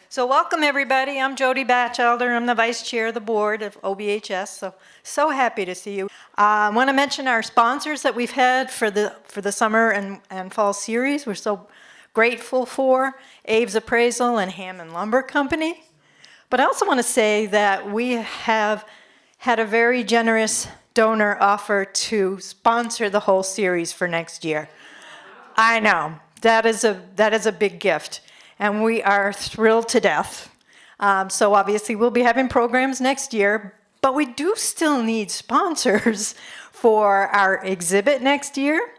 So welcome everybody. I'm Jody Batchelder. I'm the vice chair of the board of OBHS. So happy to see you. I want to mention our sponsors that we've had for the summer and fall series. We're so grateful for Abe's Appraisal and Hammond Lumber Company. But I also want to say that we have had a very generous donor offer to sponsor the whole series for next year. I know, that is a big gift, and we are thrilled to death. So obviously we'll be having programs next year, but we do still need sponsors for our exhibit next year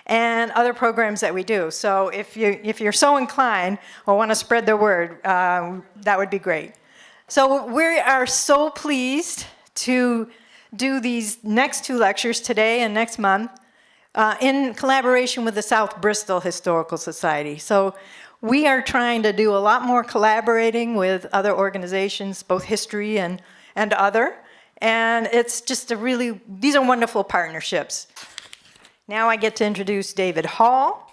and other programs that we do. So if you're so inclined or want to spread the word, that would be great. So we are so pleased to do these next two lectures today and next month in collaboration with the South Bristol Historical Society. So we are trying to do a lot more collaborating with other organizations, both history and other. And it's just these are wonderful partnerships. Now I get to introduce David Hall,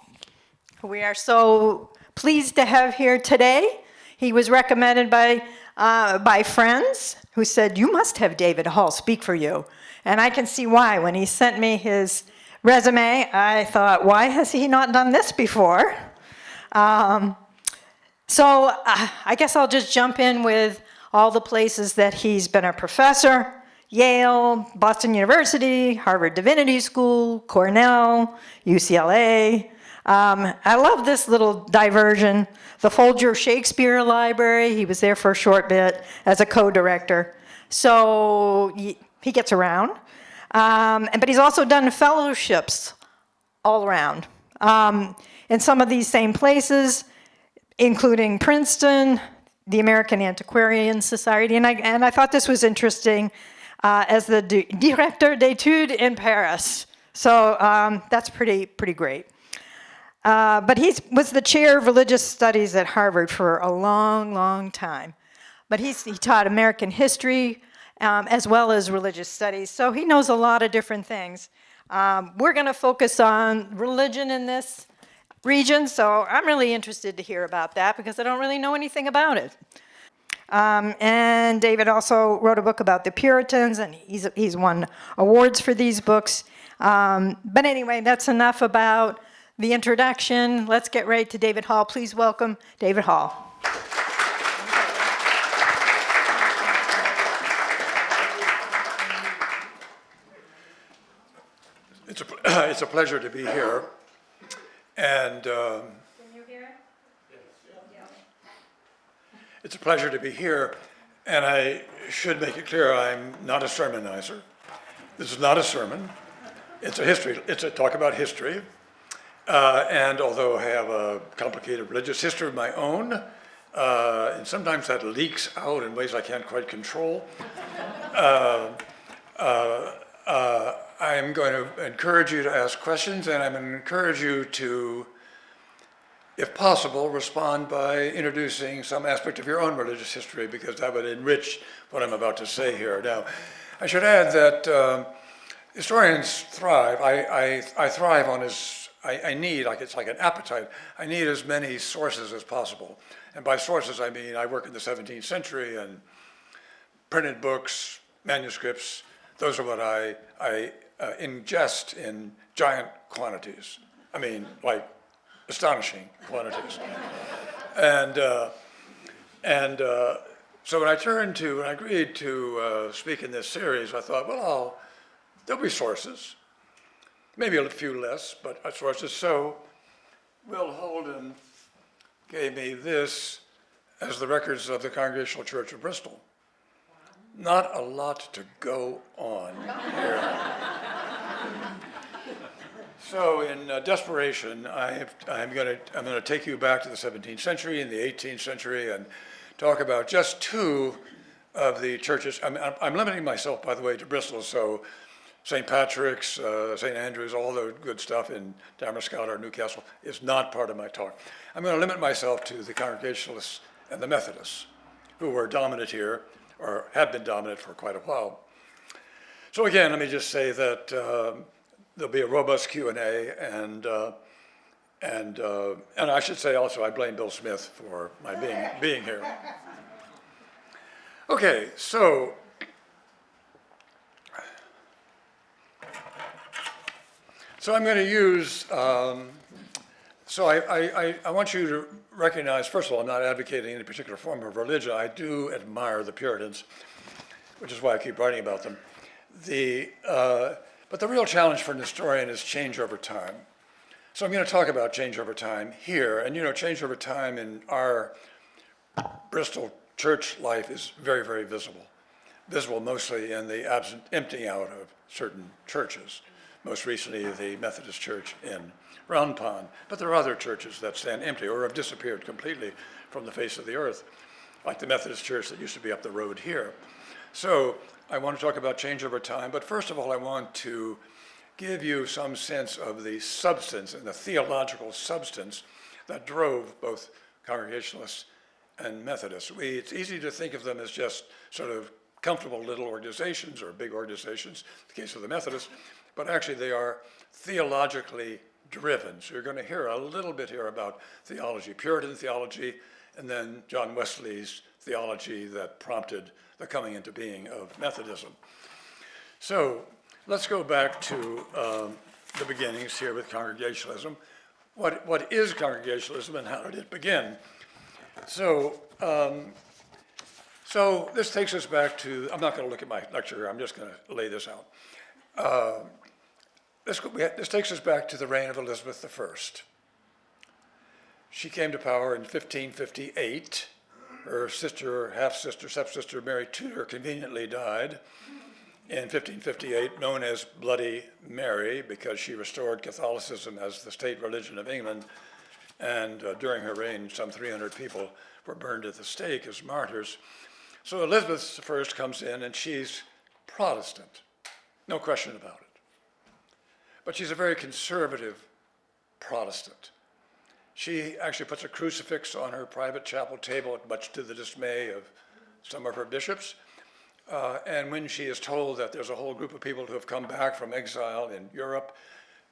who we are so pleased to have here today. He was recommended by friends who said, you must have David Hall speak for you. And I can see why. When he sent me his resume, I thought, why has he not done this before? I guess I'll just jump in with all the places that he's been a professor: Yale, Boston University, Harvard Divinity School, Cornell, UCLA. I love this little diversion. The Folger Shakespeare Library, he was there for a short bit as a co-director. So he gets around. But he's also done fellowships all around in some of these same places, including Princeton, the American Antiquarian Society, and I thought this was interesting as the directeur d'études in Paris. So that's pretty great. But he was the chair of religious studies at Harvard for a long time. But he taught American history as well as religious studies, so he knows a lot of different things. We're going to focus on religion in this region, so I'm really interested to hear about that because I don't really know anything about it. And David also wrote a book about the Puritans, and he's won awards for these books. But anyway, that's enough about the introduction. Let's get right to David Hall. Please welcome David Hall. It's a pleasure to be here, and Can you hear? it's a pleasure to be here, and I should make it clear I'm not a sermonizer. This is not a sermon. It's a talk about history, and although I have a complicated religious history of my own, and sometimes that leaks out in ways I can't quite control, I'm going to encourage you to ask questions, and I'm going to encourage you to, if possible, respond by introducing some aspect of your own religious history, because that would enrich what I'm about to say here. Now, I should add that historians thrive. I thrive on I need, it's like an appetite, I need as many sources as possible. And by sources, I mean I work in the 17th century, and printed books, manuscripts, those are what I ingest in giant quantities. I mean, like astonishing quantities. And so when I agreed to speak in this series, I thought, well, there'll be sources, maybe a few less, but sources. So Will Holden gave me this as the records of the Congregational Church of Bristol. Not a lot to go on here. So in desperation, I'm going to take you back to the 17th century and the 18th century and talk about just two of the churches. I'm limiting myself, by the way, to Bristol, so St. Patrick's, St. Andrew's, all the good stuff in Damerscott or Newcastle is not part of my talk. I'm going to limit myself to the Congregationalists and the Methodists, who were dominant here, or had been dominant for quite a while. So again, let me just say that there'll be a robust Q&A, And I should say also, I blame Bill Smith for my being here. Okay, so I'm going to use, so I want you to recognize, first of all, I'm not advocating any particular form of religion. I do admire the Puritans, which is why I keep writing about them. But the real challenge for an historian is change over time. So I'm going to talk about change over time here. And change over time in our Bristol church life is very, very visible. Visible mostly in the emptying out of certain churches. Most recently, the Methodist Church in Round Pond. But there are other churches that stand empty or have disappeared completely from the face of the earth, like the Methodist Church that used to be up the road here. So I want to talk about change over time, but first of all, I want to give you some sense of the substance and the theological substance that drove both Congregationalists and Methodists. It's easy to think of them as just sort of comfortable little organizations or big organizations, in the case of the Methodists, but actually they are theologically driven. So you're going to hear a little bit here about theology, Puritan theology, and then John Wesley's theology that prompted the coming into being of Methodism. So let's go back to the beginnings here with Congregationalism. What is Congregationalism and how did it begin? So this takes us back to, I'm not going to look at my lecture here, I'm just going to lay this out. This takes us back to the reign of Elizabeth I. She came to power in 1558. Her sister, half-sister, stepsister, Mary Tudor, conveniently died in 1558, known as Bloody Mary, because she restored Catholicism as the state religion of England. And during her reign, some 300 people were burned at the stake as martyrs. So Elizabeth I comes in, and she's Protestant, no question about it. But she's a very conservative Protestant. She actually puts a crucifix on her private chapel table, much to the dismay of some of her bishops. And when she is told that there's a whole group of people who have come back from exile in Europe,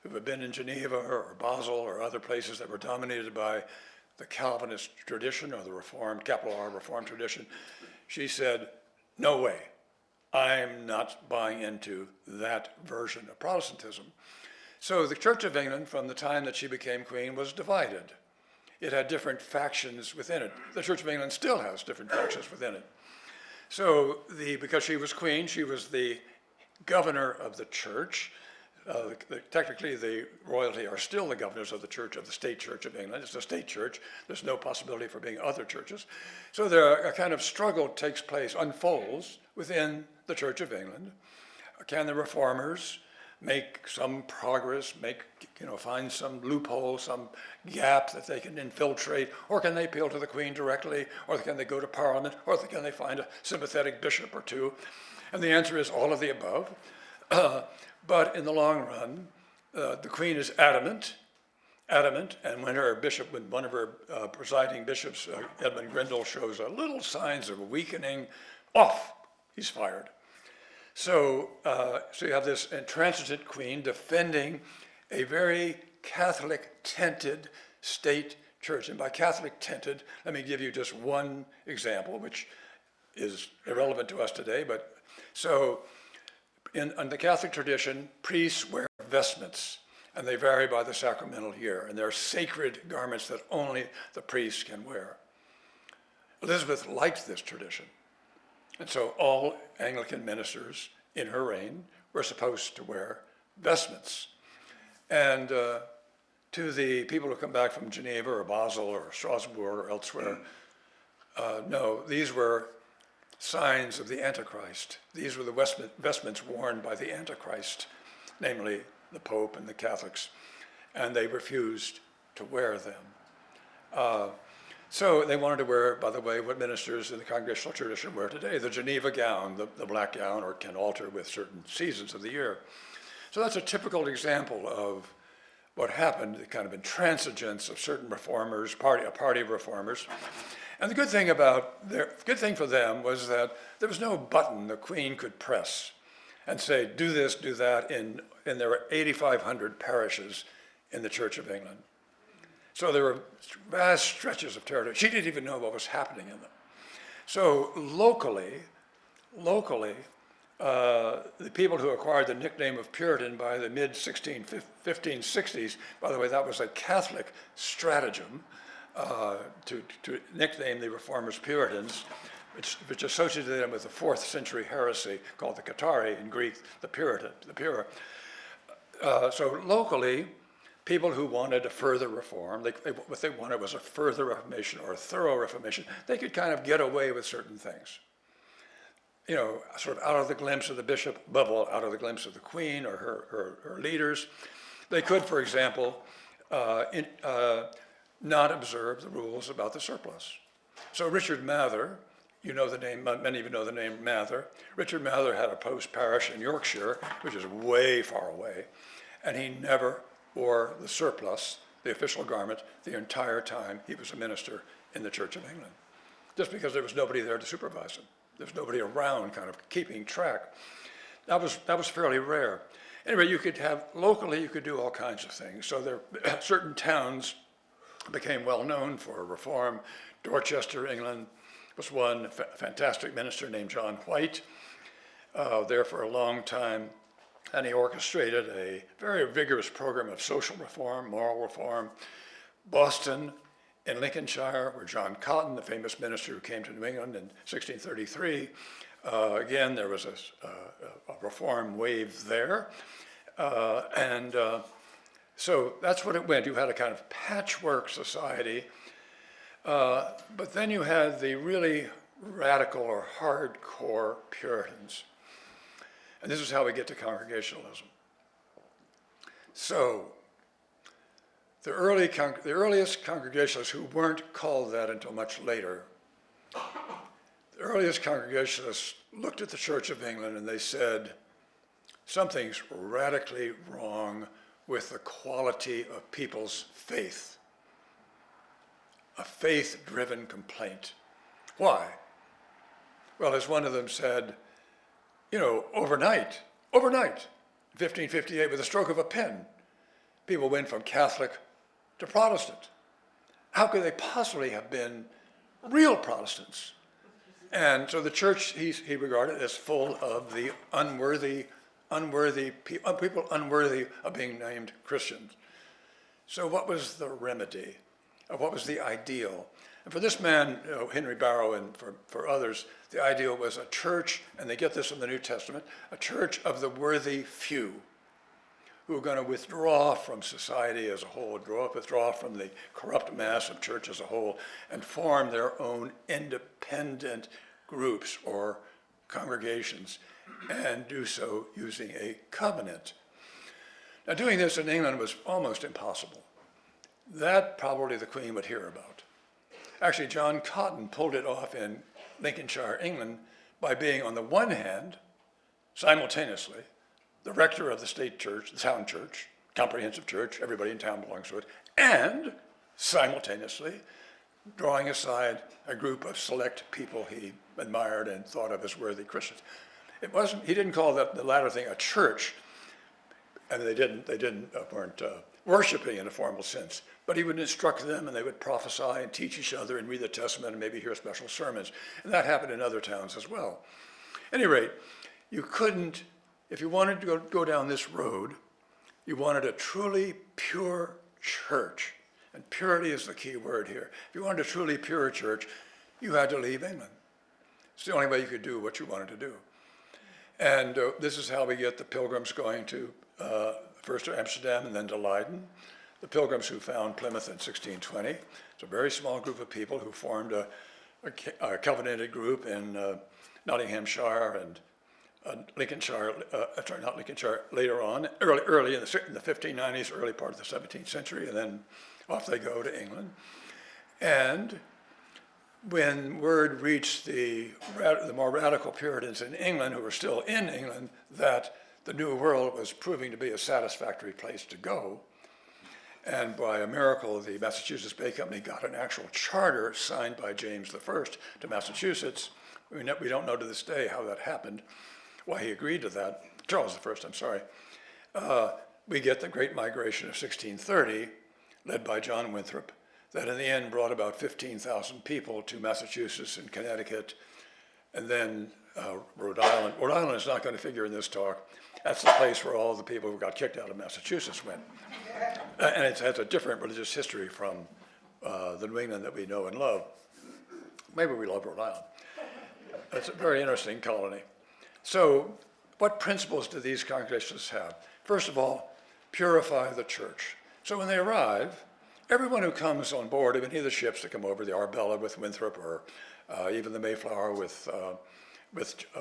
who have been in Geneva or Basel or other places that were dominated by the Calvinist tradition or the Reformed, capital R Reformed tradition, she said, no way, I'm not buying into that version of Protestantism. So the Church of England, from the time that she became queen, was divided. It had different factions within it. The Church of England still has different factions within it. So because she was queen, she was the governor of the church. Technically, the royalty are still the governors of the church, of the state Church of England. It's a state church. There's no possibility for being other churches. So a kind of struggle takes place, unfolds within the Church of England. Can the reformers make some progress, find some loophole, some gap that they can infiltrate, or can they appeal to the Queen directly, or can they go to Parliament, or can they find a sympathetic bishop or two? And the answer is all of the above. But in the long run, the Queen is adamant, and when one of her presiding bishops, Edmund Grindal, shows a little signs of weakening, off, he's fired. So you have this intransigent queen defending a very Catholic-tinted state church. And by Catholic-tinted, let me give you just one example, which is irrelevant to us today. But so in the Catholic tradition, priests wear vestments, and they vary by the sacramental year. And they're sacred garments that only the priests can wear. Elizabeth liked this tradition. And so all Anglican ministers in her reign were supposed to wear vestments. And to the people who come back from Geneva or Basel or Strasbourg or elsewhere, no, these were signs of the Antichrist. These were the vestments worn by the Antichrist, namely the Pope and the Catholics, and they refused to wear them. So they wanted to wear, by the way, what ministers in the Congregational tradition wear today, the Geneva gown, the black gown, or can alter with certain seasons of the year. So that's a typical example of what happened, the kind of intransigence of certain reformers, a party of reformers. And the good thing for them was that there was no button the Queen could press and say, do this, do that, in there were 8,500 parishes in the Church of England. So there were vast stretches of territory. She didn't even know what was happening in them. So locally, the people who acquired the nickname of Puritan by the mid-1560s, by the way, that was a Catholic stratagem to nickname the reformers Puritans, which associated them with the 4th century heresy called the Cathari, in Greek, the Puritan, the pure. So locally, people who wanted a further reform, what they wanted was a further reformation or a thorough reformation. They could kind of get away with certain things. You know, sort of out of the glimpse of the bishop, above all, out of the glimpse of the queen or her leaders. They could, for example, not observe the rules about the surplus. So Richard Mather, you know the name, many of you know the name Mather. Richard Mather had a post parish in Yorkshire, which is way far away, and he never wore the surplice, the official garment, the entire time he was a minister in the Church of England, just because there was nobody there to supervise him. There's nobody around kind of keeping track. That was fairly rare. Anyway, locally you could do all kinds of things. So there, certain towns became well known for reform. Dorchester, England, was one fantastic minister named John White, there for a long time. And he orchestrated a very vigorous program of social reform, moral reform. Boston, in Lincolnshire, where John Cotton, the famous minister who came to New England in 1633, again, there was a reform wave there. So that's what it went. You had a kind of patchwork society, but then you had the really radical or hardcore Puritans. And this is how we get to Congregationalism. So the earliest Congregationalists, who weren't called that until much later, the earliest Congregationalists looked at the Church of England and they said, something's radically wrong with the quality of people's faith. A faith-driven complaint. Why? Well, as one of them said, you know, overnight, 1558, with a stroke of a pen, people went from Catholic to Protestant. How could they possibly have been real Protestants? And so the church he regarded as full of the people unworthy of being named Christians. So what was the remedy? What was the ideal? And for this man, you know, Henry Barrow, and for others, the ideal was a church, and they get this from the New Testament, a church of the worthy few, who are going to withdraw from society as a whole, withdraw from the corrupt mass of church as a whole, and form their own independent groups or congregations, and do so using a covenant. Now, doing this in England was almost impossible. That probably the Queen would hear about. Actually, John Cotton pulled it off in Lincolnshire, England, by being, on the one hand, simultaneously, the rector of the state church, the town church, comprehensive church, everybody in town belongs to it, and simultaneously drawing aside a group of select people he admired and thought of as worthy Christians. He didn't call the latter thing a church, and they weren't worshiping in a formal sense, but he would instruct them and they would prophesy and teach each other and read the Testament and maybe hear special sermons. And that happened in other towns as well. At any rate, you couldn't, if you wanted to go down this road, you wanted a truly pure church. And purity is the key word here. If you wanted a truly pure church, you had to leave England. It's the only way you could do what you wanted to do. And this is how we get the pilgrims going to first to Amsterdam and then to Leiden. The pilgrims who found Plymouth in 1620. It's a very small group of people who formed a Calvinist group in Nottinghamshire and Lincolnshire, not Lincolnshire, later on, early in the 1590s, early part of the 17th century, and then off they go to England. And when word reached the more radical Puritans in England, who were still in England, that the New World was proving to be a satisfactory place to go, and by a miracle, the Massachusetts Bay Company got an actual charter signed by James I to Massachusetts. We don't know to this day how that happened, why he agreed to that. Charles I, I'm sorry. We get the Great Migration of 1630, led by John Winthrop, that in the end brought about 15,000 people to Massachusetts and Connecticut, and then Rhode Island. Rhode Island is not going to figure in this talk. That's the place where all the people who got kicked out of Massachusetts went. And it has a different religious history from the New England that we know and love. Maybe we love Rhode Island. It's a very interesting colony. So what principles do these congregations have? First of all, purify the church. So when they arrive, everyone who comes on board of any of the ships that come over, the Arbella with Winthrop, or even the Mayflower with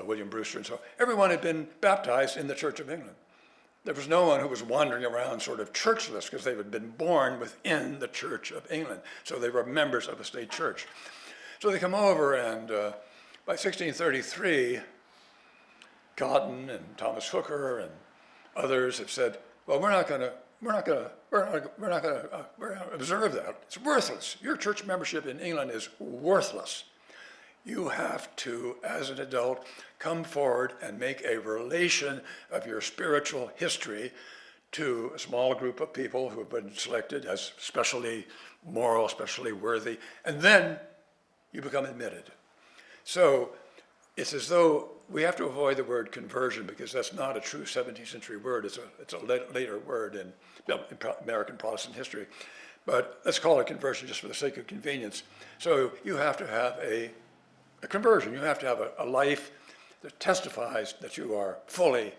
William Brewster and so on, everyone had been baptized in the Church of England. There was no one who was wandering around sort of churchless because they had been born within the Church of England. So they were members of a state church. So they come over, and by 1633, Cotton and Thomas Hooker and others have said, well, we're not going to observe that. It's worthless. Your church membership in England is worthless. You have to, as an adult, come forward and make a relation of your spiritual history to a small group of people who have been selected as specially moral, specially worthy, and then you become admitted. So it's as though we have to avoid the word conversion because that's not a true 17th century word. It's a later word in American Protestant history. But let's call it conversion just for the sake of convenience. So you have to have a conversion. You have to have a life that testifies that you are fully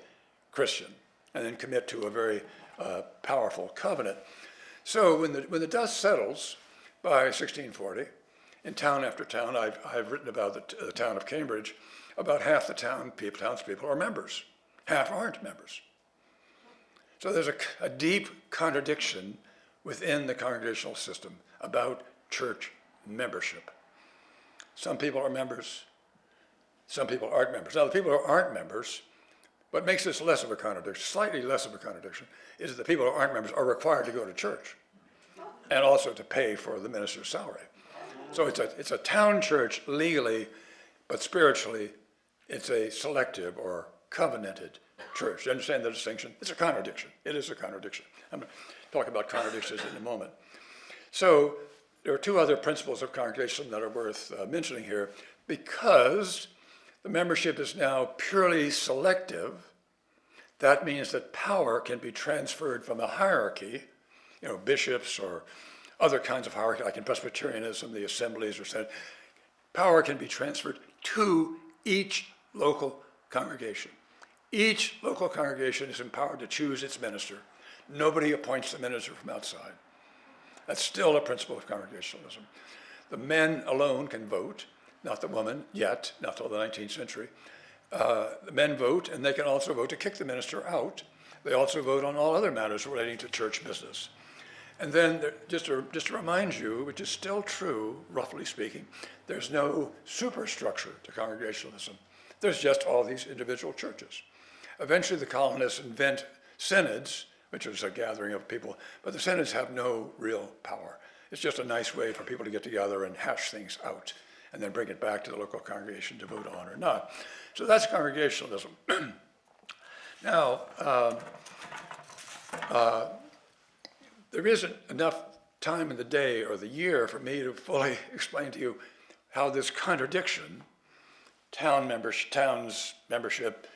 Christian and then commit to a very powerful covenant. So when the dust settles by 1640, in town after town, I've written about the town of Cambridge, about half the townspeople are members. Half aren't members. So there's a deep contradiction within the congregational system about church membership. Some people are members, some people aren't members. Now, the people who aren't members, what makes this less of a contradiction, slightly less of a contradiction, is that the people who aren't members are required to go to church and also to pay for the minister's salary. So it's a town church legally, but spiritually, it's a selective or covenanted church. You understand the distinction? It's a contradiction. It is a contradiction. I'm going to talk about contradictions in a moment. So there are two other principles of congregation that are worth mentioning here. Because the membership is now purely selective, that means that power can be transferred from a hierarchy, bishops or other kinds of hierarchy, like in Presbyterianism, the assemblies or Senate. Power can be transferred to each local congregation. Each local congregation is empowered to choose its minister. Nobody appoints the minister from outside. That's still a principle of congregationalism. The men alone can vote, not the women yet, not till the 19th century. The men vote, and they can also vote to kick the minister out. They also vote on all other matters relating to church business. And then, just to remind you, which is still true, roughly speaking, there's no superstructure to congregationalism. There's just all these individual churches. Eventually, the colonists invent synods, which is a gathering of people, but the synods have no real power. It's just a nice way for people to get together and hash things out and then bring it back to the local congregation to vote on or not. So that's congregationalism. Now, there isn't enough time in the day or the year for me to fully explain to you how this contradiction, town's membership,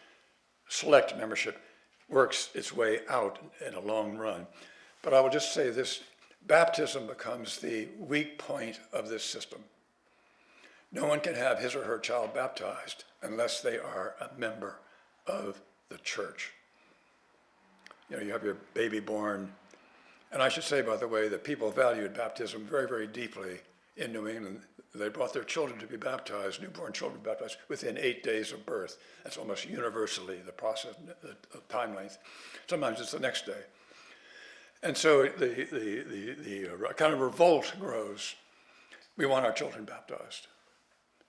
select membership, works its way out in a long run. But I will just say this, baptism becomes the weak point of this system. No one can have his or her child baptized unless they are a member of the church. You have your baby born. And I should say, by the way, that people valued baptism very, very deeply in New England. They brought their children to be baptized, newborn children baptized, within 8 days of birth. That's almost universally the process, the time length. Sometimes it's the next day. And so the kind of revolt grows. We want our children baptized.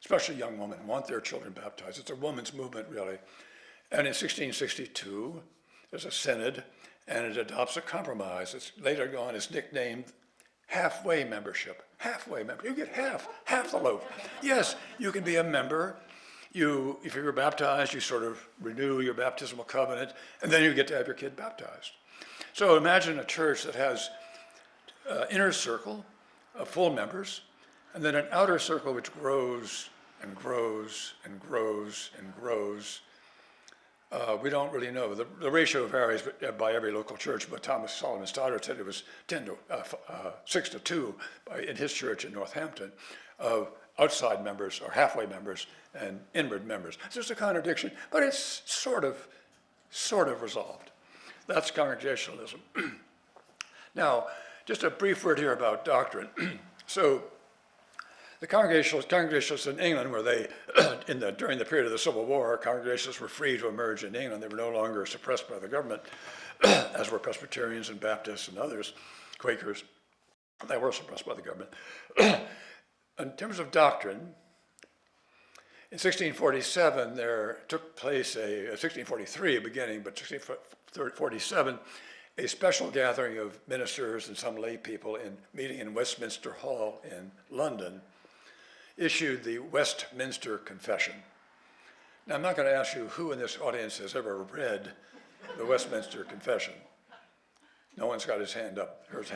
Especially young women want their children baptized. It's a woman's movement, really. And in 1662, there's a synod, and it adopts a compromise. It's later on is nicknamed halfway membership. Halfway member. You get half the loaf. Yes, you can be a member. If you're baptized, you sort of renew your baptismal covenant, and then you get to have your kid baptized. So imagine a church that has inner circle of full members, and then an outer circle which grows and grows and grows and grows. We don't really know. The ratio varies by every local church, but Thomas Solomon Stoddard said it was 6 to 2 in his church in Northampton of outside members or halfway members and inward members. It's just a contradiction, but it's sort of resolved. That's Congregationalism. Now, just a brief word here about doctrine. So, the Congregationalists in England, where they, during the period of the Civil War, Congregationalists were free to emerge in England. They were no longer suppressed by the government, as were Presbyterians and Baptists and others, Quakers. They were suppressed by the government. In terms of doctrine, in 1647, there took place 1643 beginning, but 1647, a special gathering of ministers and some lay people meeting in Westminster Hall in London, issued the Westminster Confession. Now, I'm not going to ask you who in this audience has ever read the Westminster Confession. No one's got his hand up, it's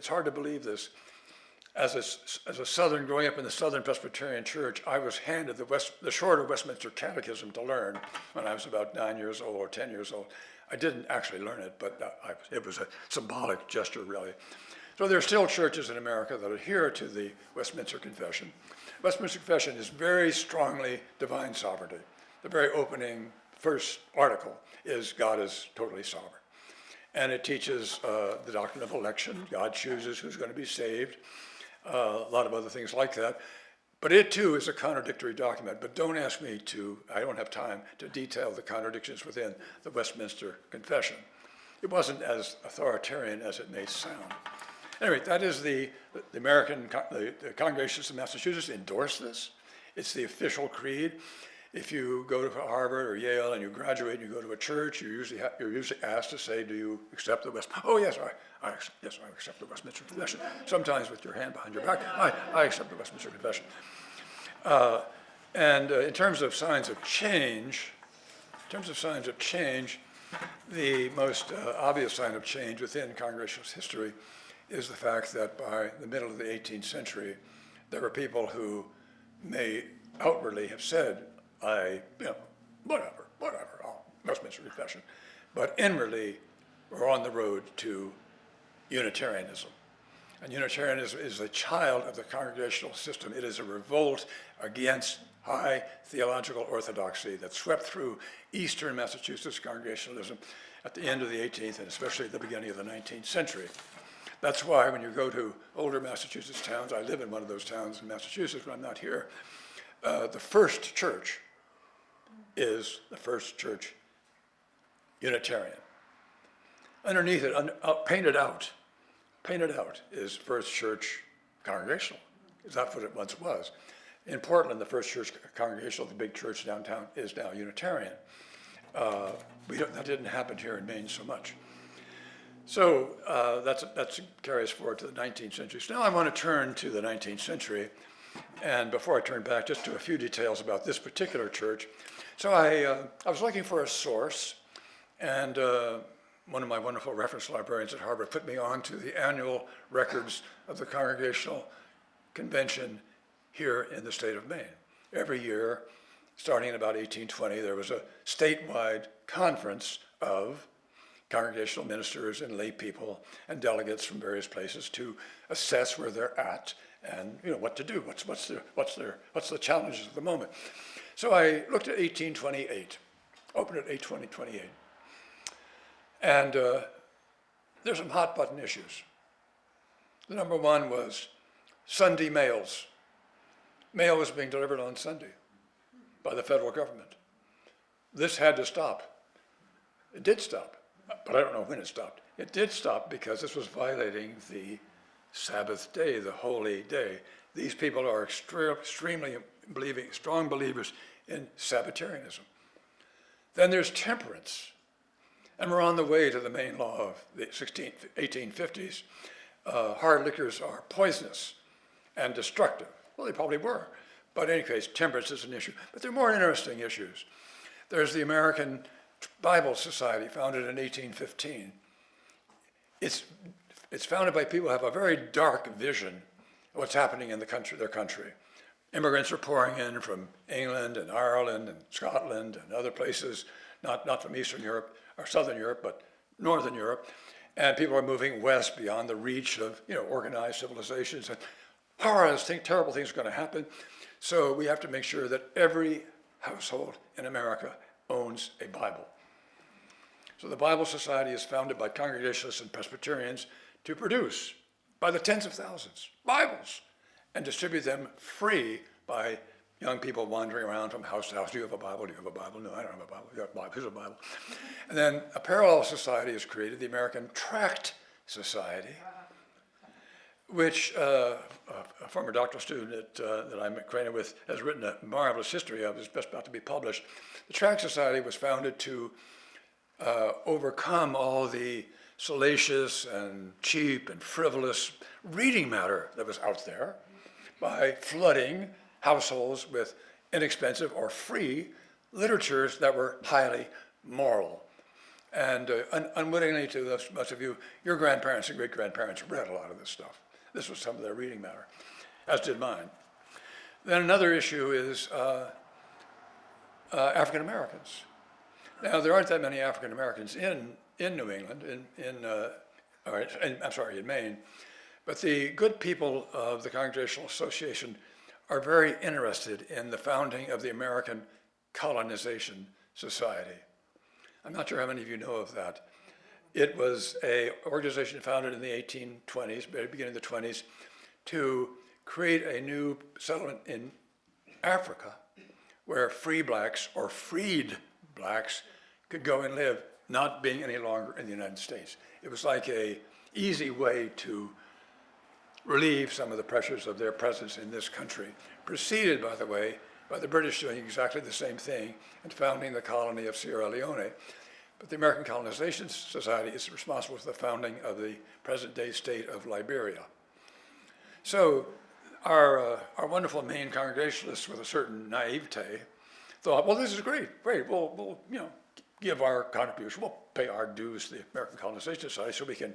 hard to believe this. As a Southern, growing up in the Southern Presbyterian Church, I was handed the shorter Westminster Catechism to learn when I was about 9 years old or 10 years old. I didn't actually learn it, but it was a symbolic gesture, really. So there are still churches in America that adhere to the Westminster Confession. Westminster Confession is very strongly divine sovereignty. The very opening first article is God is totally sovereign. And it teaches the doctrine of election. God chooses who's going to be saved. A lot of other things like that. But it too is a contradictory document. But don't ask me I don't have time to detail the contradictions within the Westminster Confession. It wasn't as authoritarian as it may sound. Anyway, that is the Congregations of Massachusetts endorse this. It's the official creed. If you go to Harvard or Yale and you graduate and you go to a church, you're usually asked to say, do you accept the Westminster? Oh, yes, I accept the Westminster Confession. Sometimes with your hand behind your back, I accept the Westminster Confession. And in terms of signs of change, the most obvious sign of change within Congregationalist history is the fact that by the middle of the 18th century, there were people who may outwardly have said, whatever, Westminster Confession, but inwardly we're on the road to Unitarianism. And Unitarianism is a child of the Congregational system. It is a revolt against high theological orthodoxy that swept through Eastern Massachusetts Congregationalism at the end of the 18th and especially at the beginning of the 19th century. That's why when you go to older Massachusetts towns, I live in one of those towns in Massachusetts when I'm not here, the first church is the first church Unitarian. Underneath it, painted out is First Church Congregational. That's what it once was. In Portland, the First Church Congregational, the big church downtown, is now Unitarian. That didn't happen here in Maine so much. So that carries forward to the 19th century. So now I want to turn to the 19th century. And before I turn back, just to a few details about this particular church. So I was looking for a source, and one of my wonderful reference librarians at Harvard put me on to the annual records of the Congregational Convention here in the state of Maine. Every year, starting in about 1820, there was a statewide conference of congregational ministers and lay people and delegates from various places to assess where they're at and what to do. What's the challenges of the moment? So I looked at 1828, opened at 1828, and there's some hot button issues. The number one was Sunday mails. Mail was being delivered on Sunday by the federal government. This had to stop. It did stop, but I don't know when it stopped. It did stop because this was violating the Sabbath day, the holy day. These people are extremely strong believers in Sabbatarianism. Then there's temperance. And we're on the way to the Maine law of the 1850s. Hard liquors are poisonous and destructive. Well, they probably were. But in any case, temperance is an issue. But there are more interesting issues. There's the American Bible Society, founded in 1815. it's founded by people who have a very dark vision of what's happening in their country. Immigrants are pouring in from England and Ireland and Scotland and other places, not from Eastern Europe or Southern Europe, but Northern Europe. And people are moving west beyond the reach of organized civilizations. And terrible things are going to happen. So we have to make sure that every household in America owns a Bible. So the Bible Society is founded by Congregationalists and Presbyterians to produce, by the tens of thousands, Bibles, and distribute them free by young people wandering around from house to house. Do you have a Bible? Do you have a Bible? No, I don't have a Bible. You have a Bible. Here's a Bible. And then a parallel society is created, the American Tract Society, which a former doctoral student that I'm acquainted with has written a marvelous history of. It's just about to be published. The Tract Society was founded to overcome all the salacious and cheap and frivolous reading matter that was out there by flooding households with inexpensive or free literatures that were highly moral. And unwittingly to most of you, your grandparents and great-grandparents read a lot of this stuff. This was some of their reading matter, as did mine. Then another issue is African Americans. Now, there aren't that many African Americans in New England, in Maine, but the good people of the Congregational Association are very interested in the founding of the American Colonization Society. I'm not sure how many of you know of that. It was an organization founded in the 1820s, very beginning of the 20s, to create a new settlement in Africa where free blacks or freed blacks could go and live, not being any longer in the United States. It was like an easy way to relieve some of the pressures of their presence in this country, preceded, by the way, by the British doing exactly the same thing and founding the colony of Sierra Leone. But the American Colonization Society is responsible for the founding of the present-day state of Liberia. So our wonderful Maine Congregationalists, with a certain naivete, thought, well, this is great, we'll give our contribution, we'll pay our dues to the American Colonization Society so we can,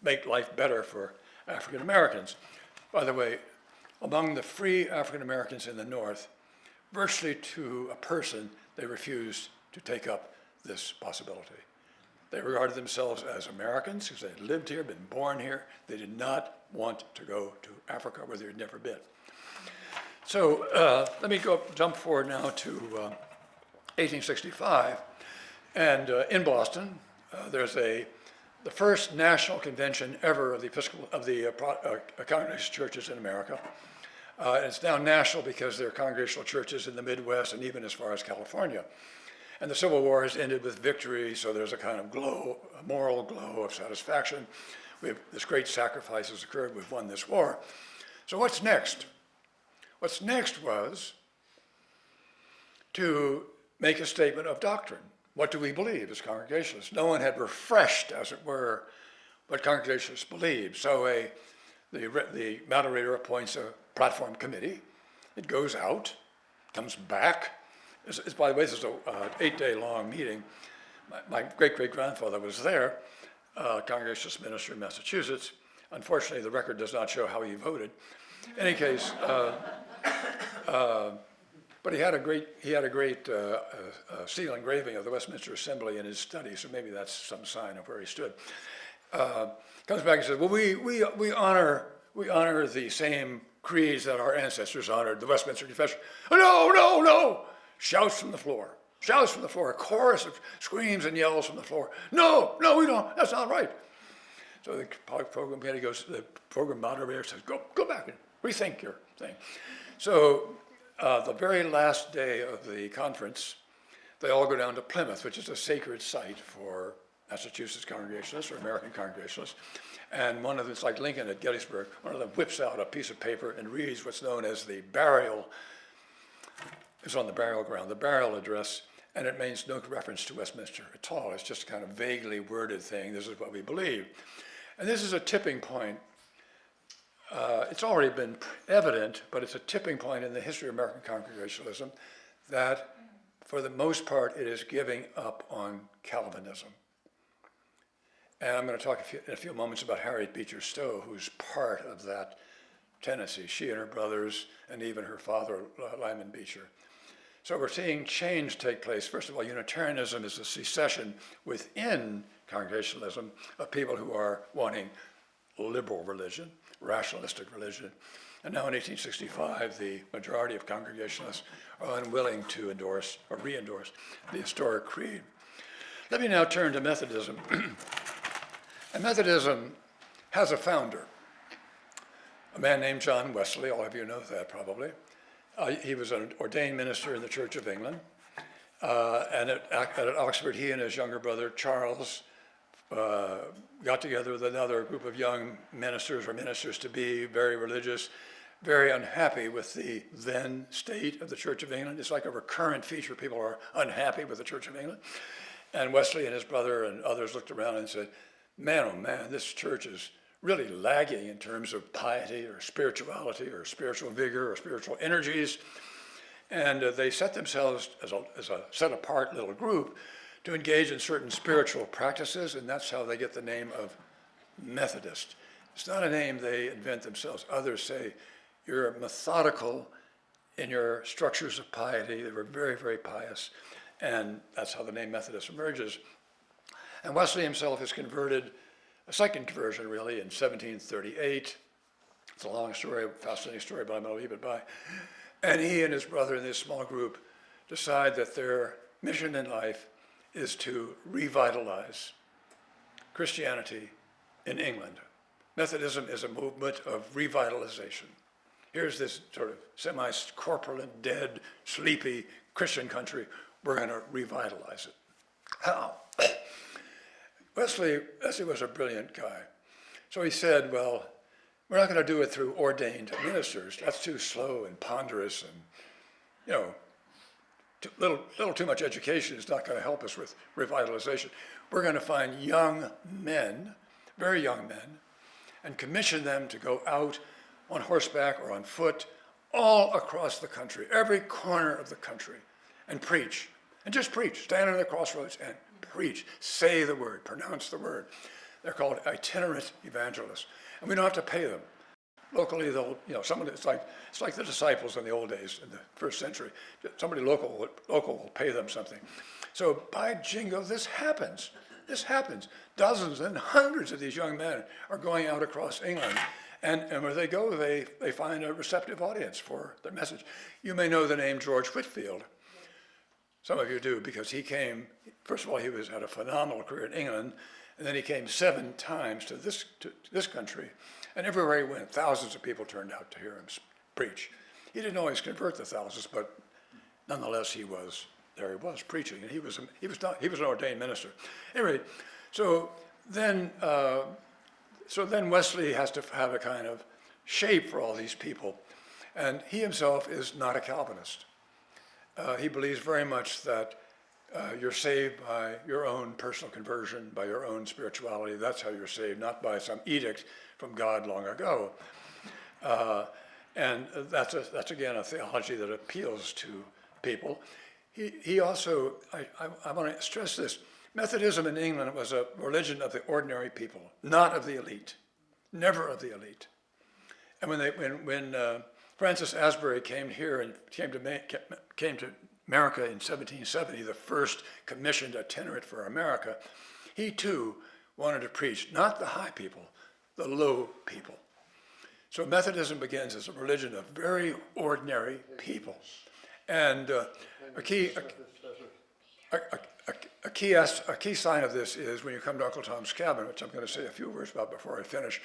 make life better for African Americans. By the way, among the free African Americans in the North, virtually to a person, they refused to take up this possibility. They regarded themselves as Americans because they had lived here, been born here. They did not want to go to Africa where they had never been. So let me jump forward now to 1865. And in Boston, there's the first national convention ever of the Congregational churches in America. And it's now national because there are congregational churches in the Midwest and even as far as California. And the Civil War has ended with victory, so there's a kind of glow, a moral glow of satisfaction. This great sacrifice has occurred, we've won this war. So what's next? What's next was to make a statement of doctrine. What do we believe as Congregationalists? No one had refreshed, as it were, what Congregationalists believe. So the moderator appoints a platform committee. It goes out, comes back. By the way, this is an 8-day-long meeting. My great-great-grandfather was there, Congregationalist minister in Massachusetts. Unfortunately, the record does not show how he voted. In any case, but he had a great steel engraving of the Westminster Assembly in his study, so maybe that's some sign of where he stood. Comes back and says, well, we honor the same creeds that our ancestors honored, the Westminster Confession. No! Shouts from the floor, a chorus of screams and yells from the floor. No, we don't, that's not right. So the program committee goes, the program moderator says, go back and rethink your thing. So the very last day of the conference, they all go down to Plymouth, which is a sacred site for Massachusetts Congregationalists or American Congregationalists. And one of them, it's like Lincoln at Gettysburg, one of them whips out a piece of paper and reads what's known as the burial. It's on the burial ground, the burial address, and it makes no reference to Westminster at all. It's just a kind of vaguely worded thing. This is what we believe. And this is a tipping point. It's already been evident, but it's a tipping point in the history of American Congregationalism that, for the most part, it is giving up on Calvinism. And I'm going to talk in a few moments about Harriet Beecher Stowe, who's part of that tendency, she and her brothers, and even her father, Lyman Beecher. So we're seeing change take place. First of all, Unitarianism is a secession within Congregationalism of people who are wanting liberal religion, rationalistic religion. And now in 1865, the majority of Congregationalists are unwilling to endorse or re-endorse the historic creed. Let me now turn to Methodism. And Methodism has a founder, a man named John Wesley. All of you know that probably. He was an ordained minister in the Church of England. And at Oxford, he and his younger brother, Charles, got together with another group of young ministers or ministers-to-be, very religious, very unhappy with the then state of the Church of England. It's like a recurrent feature. People are unhappy with the Church of England. And Wesley and his brother and others looked around and said, man, oh man, this church is really lagging in terms of piety or spirituality or spiritual vigor or spiritual energies. And they set themselves as a set-apart little group to engage in certain spiritual practices, and that's how they get the name of Methodist. It's not a name they invent themselves. Others say, you're methodical in your structures of piety. They were very, very pious, and that's how the name Methodist emerges. And Wesley himself is converted, a second conversion really, in 1738. It's a long story, fascinating story, but I'm going to leave it by. And he and his brother in this small group decide that their mission in life is to revitalize Christianity in England. Methodism is a movement of revitalization. Here's this sort of semi-corpulent, dead, sleepy Christian country. We're going to revitalize it. How? Wesley was a brilliant guy. So he said, well, we're not going to do it through ordained ministers. That's too slow and ponderous and, you know, little too much education is not going to help us with revitalization. We're going to find young men, very young men, and commission them to go out on horseback or on foot all across the country, every corner of the country, and preach. And just preach. Stand on the crossroads and preach. Say the word. Pronounce the word. They're called itinerant evangelists. And we don't have to pay them. Locally, they'll, someone, it's like the disciples in the old days, in the first century. Somebody local will pay them something. So by jingo, this happens. This happens. Dozens and hundreds of these young men are going out across England. And where they go, they find a receptive audience for their message. You may know the name George Whitefield. Some of you do, because he came, first of all, he had a phenomenal career in England, and then he came 7 times to this country, and everywhere he went, thousands of people turned out to hear him preach. He didn't always convert the thousands, but nonetheless, he was preaching, and he was an ordained minister. Anyway, so then Wesley has to have a kind of shape for all these people, and he himself is not a Calvinist. He believes very much that you're saved by your own personal conversion, by your own spirituality. That's how you're saved, not by some edict from God long ago. And that's again a theology that appeals to people. He also, I want to stress this, Methodism in England was a religion of the ordinary people, not of the elite, never of the elite. And when Francis Asbury came here and came to America in 1770, the first commissioned itinerant for America, he too wanted to preach not the high people, the low people. So Methodism begins as a religion of very ordinary people. And a key sign of this is when you come to Uncle Tom's Cabin, which I'm going to say a few words about before I finish.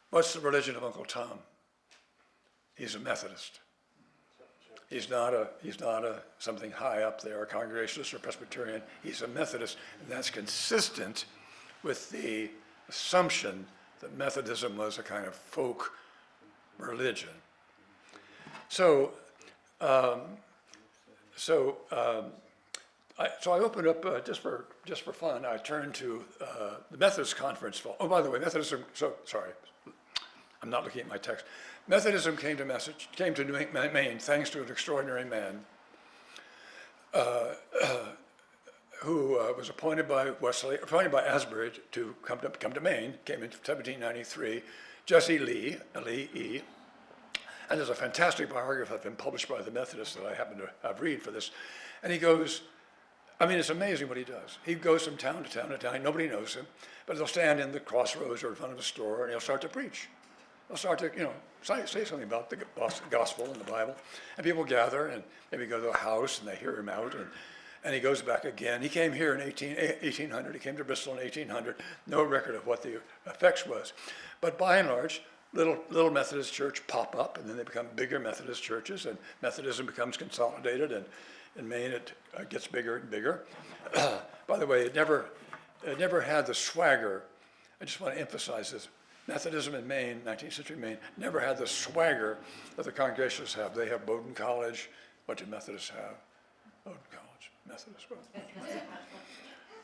What's the religion of Uncle Tom? He's a Methodist. He's not a something high up there, a Congregationalist or Presbyterian. He's a Methodist, and that's consistent with the assumption that Methodism was a kind of folk religion. So I opened up just for fun. I turned to the Methodist conference. Oh, by the way, Methodism. So sorry, I'm not looking at my text. Methodism came to Maine thanks to an extraordinary man who was appointed by Asbury to come to Maine, came in 1793, Jesse Lee, L-E-E, and there's a fantastic biography that's been published by the Methodists that I happen to have read for this, and he goes, I mean, it's amazing what he does. He goes from town to town to town, nobody knows him, but he'll stand in the crossroads or in front of a store and he'll start to preach. He'll start to, say something about the gospel and the Bible, and people gather and maybe go to a house and they hear him out, and he goes back again. He came here in 1800, he came to Bristol in 1800, no record of what the effects was. But by and large, little Methodist church pop up, and then they become bigger Methodist churches, and Methodism becomes consolidated, and in Maine it gets bigger and bigger. By the way, it never had the swagger. I just want to emphasize this. Methodism in Maine, 19th century Maine, never had the swagger that the Congregationalists have. They have Bowdoin College. What did Methodists have? Bowdoin College, Methodist.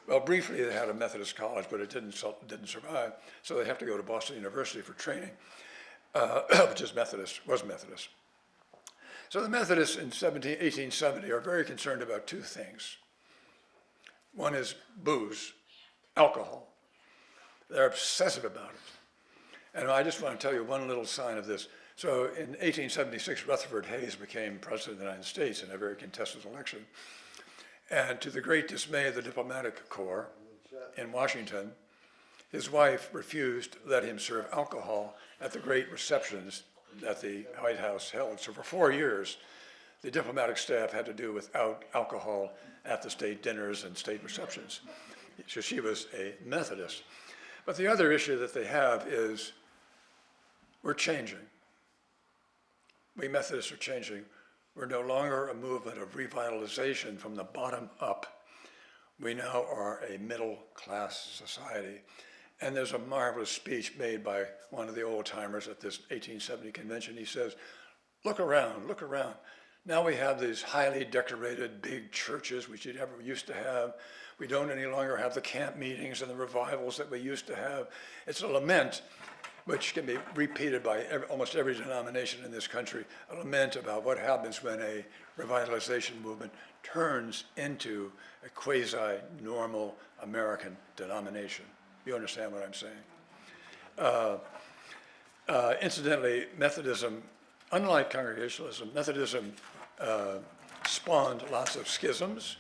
Well, briefly they had a Methodist college, but it didn't survive, so they have to go to Boston University for training, which was Methodist. So the Methodists in 1870 are very concerned about two things. One is booze, alcohol. They're obsessive about it. And I just want to tell you one little sign of this. So in 1876, Rutherford Hayes became president of the United States in a very contested election. And to the great dismay of the diplomatic corps in Washington, his wife refused to let him serve alcohol at the great receptions that the White House held. So for 4 years, the diplomatic staff had to do without alcohol at the state dinners and state receptions. So she was a Methodist. But the other issue that they have is we're changing. We Methodists are changing. We're no longer a movement of revitalization from the bottom up. We now are a middle-class society. And there's a marvelous speech made by one of the old-timers at this 1870 convention. He says, look around, look around. Now we have these highly decorated big churches which we never used to have. We don't any longer have the camp meetings and the revivals that we used to have. It's a lament which can be repeated by almost every denomination in this country, a lament about what happens when a revitalization movement turns into a quasi-normal American denomination. You understand what I'm saying? Incidentally, Methodism, unlike Congregationalism, Methodism spawned lots of schisms.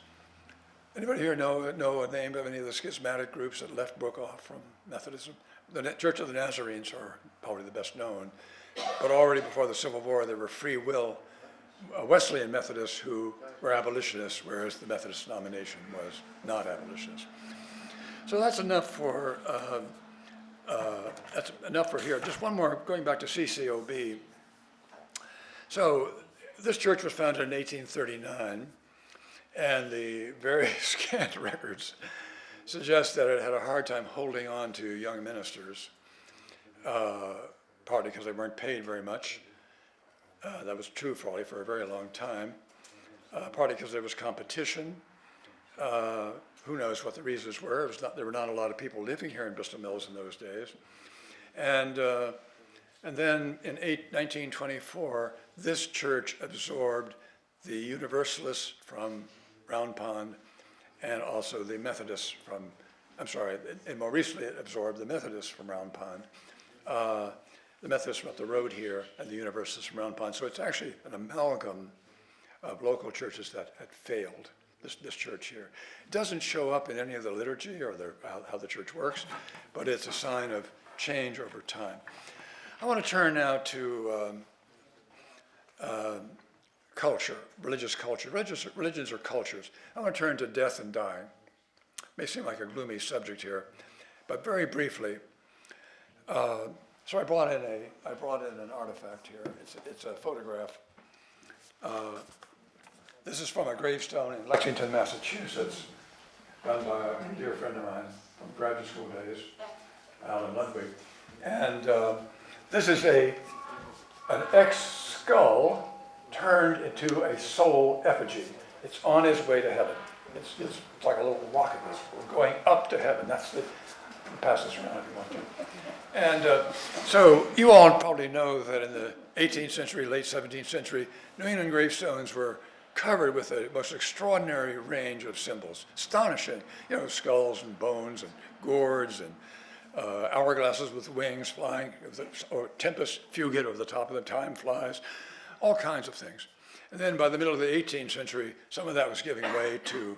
Anybody here know a name of any of the schismatic groups that broke off from Methodism? The Church of the Nazarenes are probably the best known, but already before the Civil War, there were free will Wesleyan Methodists who were abolitionists, whereas the Methodist denomination was not abolitionist. So that's enough for here. Just one more, going back to CCOB. So this church was founded in 1839, and the very scant records suggest that it had a hard time holding on to young ministers, partly because they weren't paid very much. That was true probably for a very long time, partly because there was competition. Who knows what the reasons were. There were not a lot of people living here in Bristol Mills in those days. And then in 1924, this church absorbed the Universalists from Round Pond and also the Methodists from, and more recently it absorbed the Methodists from Round Pond, the Methodists from up the road here, and the Universalists from Round Pond. So it's actually an amalgam of local churches that had failed, this church here. It doesn't show up in any of the liturgy or how the church works, but it's a sign of change over time. I want to turn now to culture, religious culture. Religions are cultures. I want to turn to death and dying. May seem like a gloomy subject here, but very briefly. So I brought in an artifact here. It's a photograph. This is from a gravestone in Lexington, Massachusetts, done by a dear friend of mine from graduate school days, Alan Ludwig. And this is an ex-skull turned into a soul effigy. It's on his way to heaven. It's like a little rocket that's going up to heaven. That's the, pass this around if you want to. And so you all probably know that in the 18th century, late 17th century, New England gravestones were covered with the most extraordinary range of symbols. Astonishing, skulls and bones and gourds and hourglasses with wings flying, or tempest fugit over the top of the time flies, all kinds of things. And then by the middle of the 18th century, some of that was giving way to,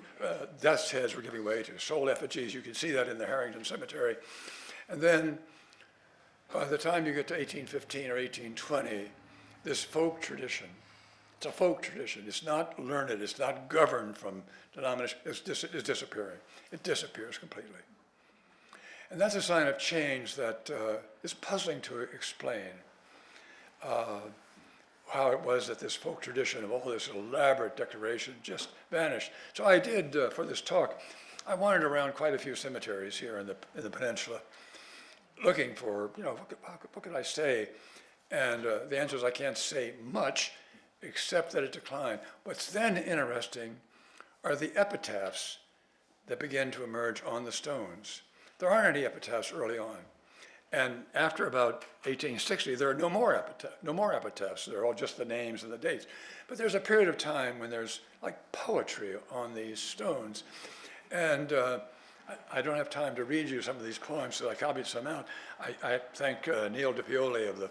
death's heads were giving way to soul effigies. You can see that in the Harrington Cemetery. And then by the time you get to 1815 or 1820, this folk tradition, it's a folk tradition. It's not learned. It's not governed from denomination. It's disappearing. It disappears completely. And that's a sign of change that is puzzling to explain. How it was that this folk tradition of all this elaborate decoration just vanished. So I did, for this talk, I wandered around quite a few cemeteries here in the peninsula, looking for, what could I say? And the answer is I can't say much, except that it declined. What's then interesting are the epitaphs that begin to emerge on the stones. There aren't any epitaphs early on. And after about 1860, there are no more epitaphs. They're all just the names and the dates. But there's a period of time when there's like poetry on these stones. And I don't have time to read you some of these poems, so I copied some out. I thank Neil DiPioli of the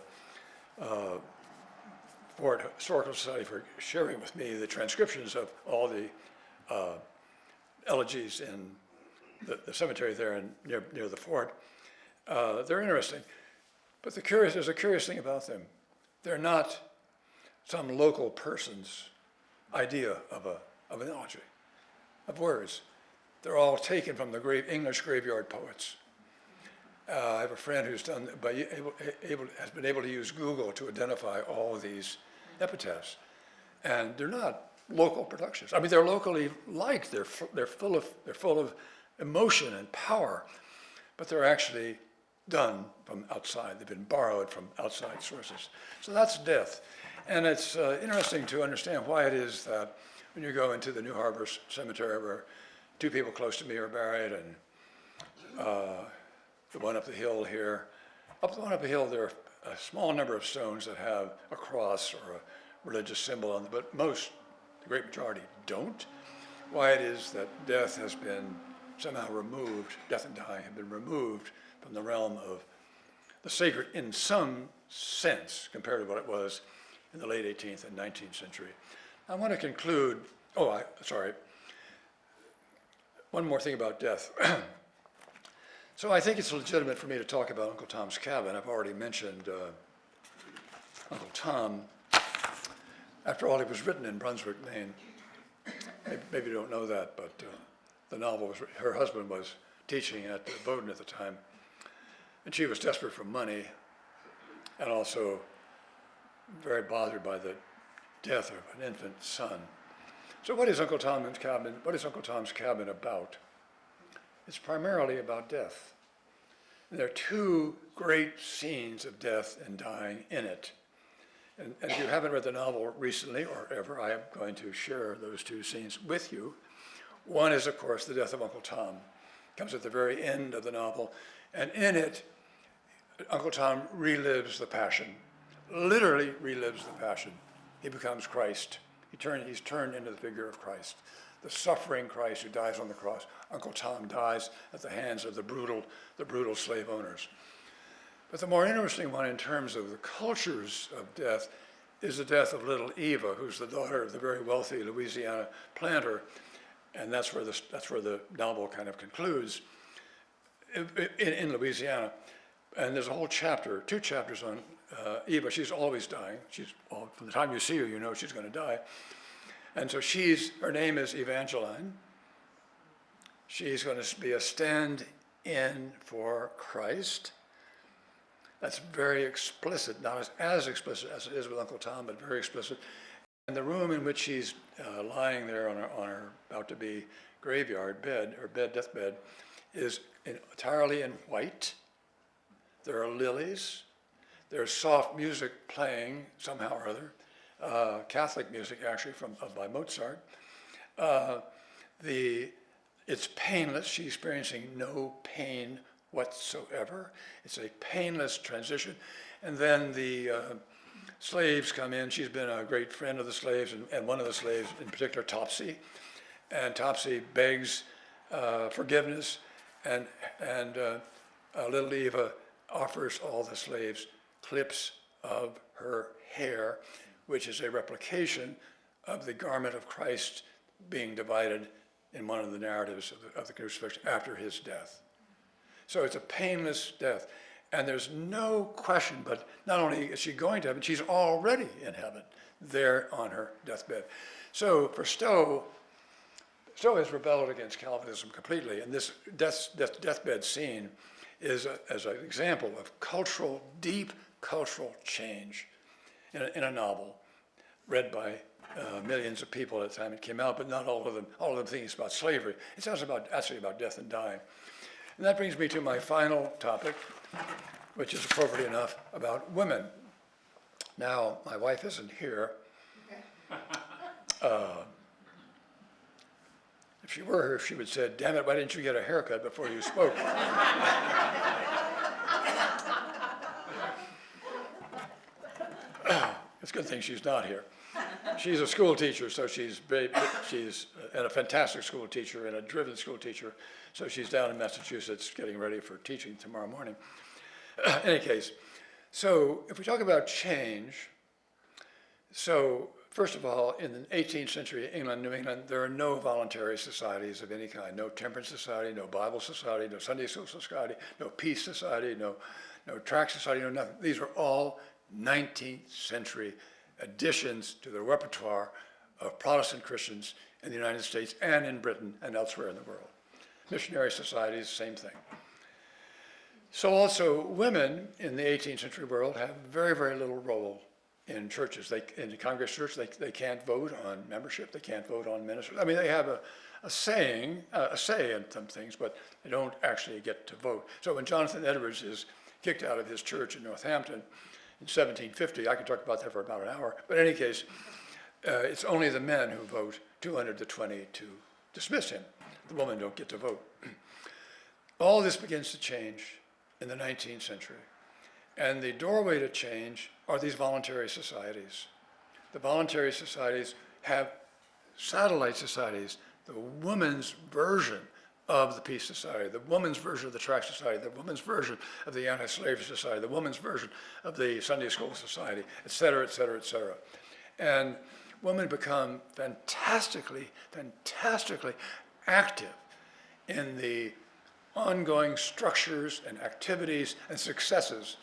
Harvard Historical Society for sharing with me the transcriptions of all the elegies in the cemetery there near the fort. They're interesting, but there's a curious thing about them. They're not some local person's idea of an elegy, of words. They're all taken from the English graveyard poets. I have a friend who's has been able to use Google to identify all of these epitaphs, and they're not local productions. I mean, they're locally liked. They're full of emotion and power, but they're actually done from outside. They've been borrowed from outside sources. So that's death. And it's interesting to understand why it is that when you go into the New Harbor Cemetery, where two people close to me are buried, and the one up the hill here, there are a small number of stones that have a cross or a religious symbol on them, but the great majority don't. Why it is that death has been somehow removed, death and dying have been removed from the realm of the sacred in some sense compared to what it was in the late 18th and 19th century. I want to conclude, one more thing about death. So I think it's legitimate for me to talk about Uncle Tom's Cabin. I've already mentioned Uncle Tom. After all, it was written in Brunswick, Maine. Maybe you don't know that, but the novel was, her husband was teaching at Bowdoin at the time, and she was desperate for money and also very bothered by the death of an infant son. So what is Uncle Tom's Cabin? What is Uncle Tom's Cabin about? It's primarily about death. And there are two great scenes of death and dying in it. And if you haven't read the novel recently or ever, I am going to share those two scenes with you. One is, of course, the death of Uncle Tom. It comes at the very end of the novel. And in it, Uncle Tom relives the Passion, literally relives the Passion. He becomes Christ. He's turned into the figure of Christ, the suffering Christ who dies on the cross. Uncle Tom dies at the hands of the brutal slave owners. But the more interesting one in terms of the cultures of death is the death of little Eva, who's the daughter of the very wealthy Louisiana planter, and that's where the novel kind of concludes in Louisiana. And there's a whole chapter, 2 chapters on Eva. She's always dying. From the time you see her, you know she's going to die. And so her name is Evangeline. She's going to be a stand-in for Christ. That's very explicit, not as explicit as it is with Uncle Tom, but very explicit. And the room in which she's lying there on her about-to-be graveyard bed, or deathbed, is entirely in white. There are lilies. There's soft music playing somehow or other, Catholic music actually by Mozart. It's painless. She's experiencing no pain whatsoever. It's a painless transition. And then the slaves come in. She's been a great friend of the slaves, and one of the slaves in particular, Topsy. And Topsy begs forgiveness, and little Eva offers all the slaves clips of her hair, which is a replication of the garment of Christ being divided in one of the narratives of the crucifixion after his death. So it's a painless death. And there's no question, but not only is she going to heaven, she's already in heaven, there on her deathbed. So for Stowe has rebelled against Calvinism completely, and this deathbed scene is as an example of deep cultural change in a novel read by millions of people at the time it came out, but not all of them thinking it's about slavery. It's actually about death and dying. And that brings me to my final topic, which is appropriate enough, about women. Now, my wife isn't here. If she were here, she would say, "Damn it, why didn't you get a haircut before you spoke?" It's a good thing she's not here. She's a school teacher, so she's a fantastic school teacher and a driven school teacher. So she's down in Massachusetts getting ready for teaching tomorrow morning. In any case, so if we talk about change, so first of all, in the 18th century New England, there are no voluntary societies of any kind. No temperance society, no Bible society, no Sunday school society, no peace society, no tract society, no nothing. These are all 19th century additions to the repertoire of Protestant Christians in the United States and in Britain and elsewhere in the world. Missionary societies, same thing. So also women in the 18th century world have very, very little role in churches. In the Congregational Church, they can't vote on membership, they can't vote on ministers. I mean, they have a say in some things, but they don't actually get to vote. So when Jonathan Edwards is kicked out of his church in Northampton, in 1750, I could talk about that for about an hour, but in any case, it's only the men who vote 200 to 20 to dismiss him. The women don't get to vote. All this begins to change in the 19th century. And the doorway to change are these voluntary societies. The voluntary societies have satellite societies, the women's version of the Peace Society, the women's version of the Tract Society, the women's version of the Anti-Slavery Society, the women's version of the Sunday School Society, et cetera, et cetera, et cetera. And women become fantastically active in the ongoing structures and activities and successes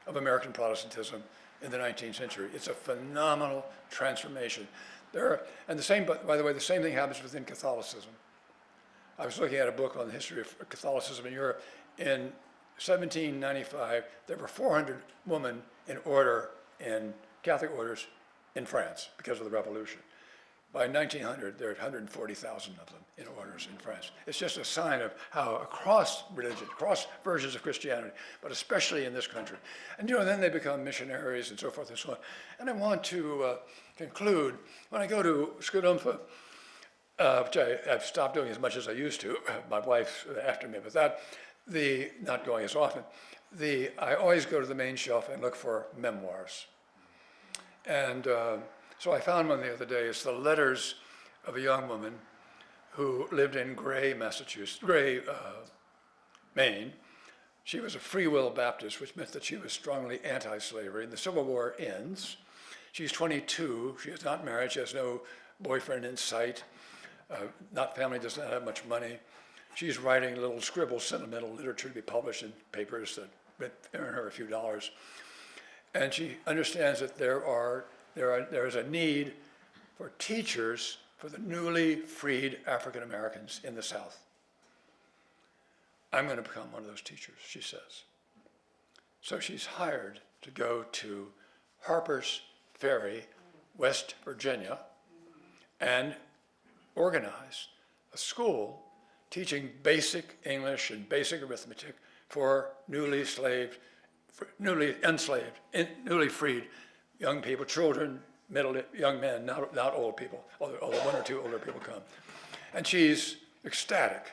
of American Protestantism in the 19th century. It's a phenomenal transformation. And the same, by the way, the same thing happens within Catholicism. I was looking at a book on the history of Catholicism in Europe. In 1795, there were 400 women in Catholic orders in France because of the Revolution. By 1900, there are 140,000 of them in orders in France. It's just a sign of how across religion, across versions of Christianity, but especially in this country. And then they become missionaries and so forth and so on. And I want to conclude, when I go to Skudumfa, which I've stopped doing as much as I used to, my wife's after me with that, not going as often, I always go to the main shelf and look for memoirs. And so I found one the other day. It's the letters of a young woman who lived in Gray, Maine. She was a Free Will Baptist, which meant that she was strongly anti-slavery. And the Civil War ends. She's 22. She is not married. She has no boyfriend in sight. Family does not have much money. She's writing little scribble sentimental literature to be published in papers that earn her a few dollars. And she understands that there is a need for teachers for the newly freed African Americans in the South. I'm going to become one of those teachers, she says. So she's hired to go to Harper's Ferry, West Virginia, and organize a school teaching basic English and basic arithmetic for newly enslaved, newly freed young people, children, young men, not old people, although one or two older people come. And she's ecstatic.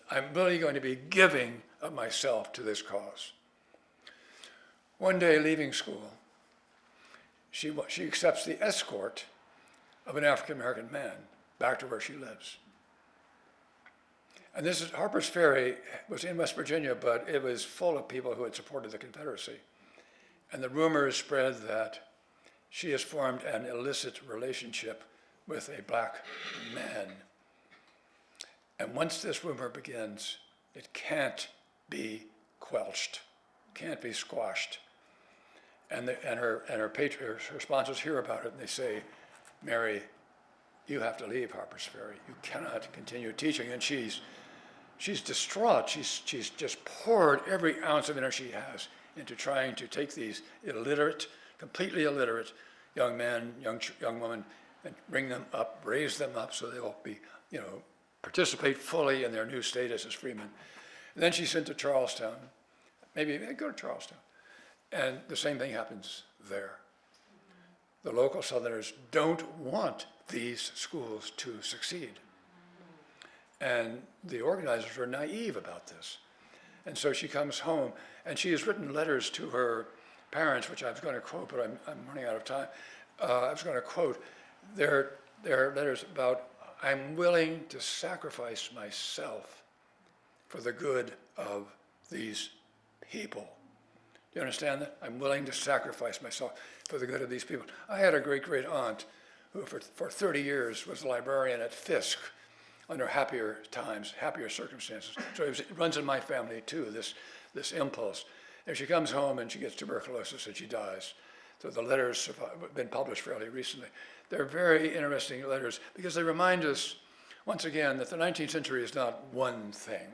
I'm really going to be giving of myself to this cause. One day leaving school, she accepts the escort of an African-American man back to where she lives. And this is, Harper's Ferry was in West Virginia, but it was full of people who had supported the Confederacy. And the rumor is spread that she has formed an illicit relationship with a black man. And once this rumor begins, it can't be quelched, can't be squashed. And her sponsors hear about it and they say, Mary, you have to leave Harper's Ferry. You cannot continue teaching. And she's distraught. She's just poured every ounce of energy she has into trying to take these illiterate, completely illiterate young men, young women, and bring them up, raise them up so they'll be, participate fully in their new status as freemen. And then she's sent to Charlestown. Maybe go to Charlestown. And the same thing happens there. The local Southerners don't want these schools to succeed. And the organizers are naive about this. And so she comes home, and she has written letters to her parents, which I was going to quote, but I'm running out of time. I was going to quote their letters about, I'm willing to sacrifice myself for the good of these people. Do you understand that? I'm willing to sacrifice myself for the good of these people. I had a great aunt who for 30 years was a librarian at Fisk under happier times, happier circumstances. So it runs in my family too, this impulse. And she comes home and she gets tuberculosis and she dies. So the letters have been published fairly recently. They're very interesting letters because they remind us, once again, that the 19th century is not one thing.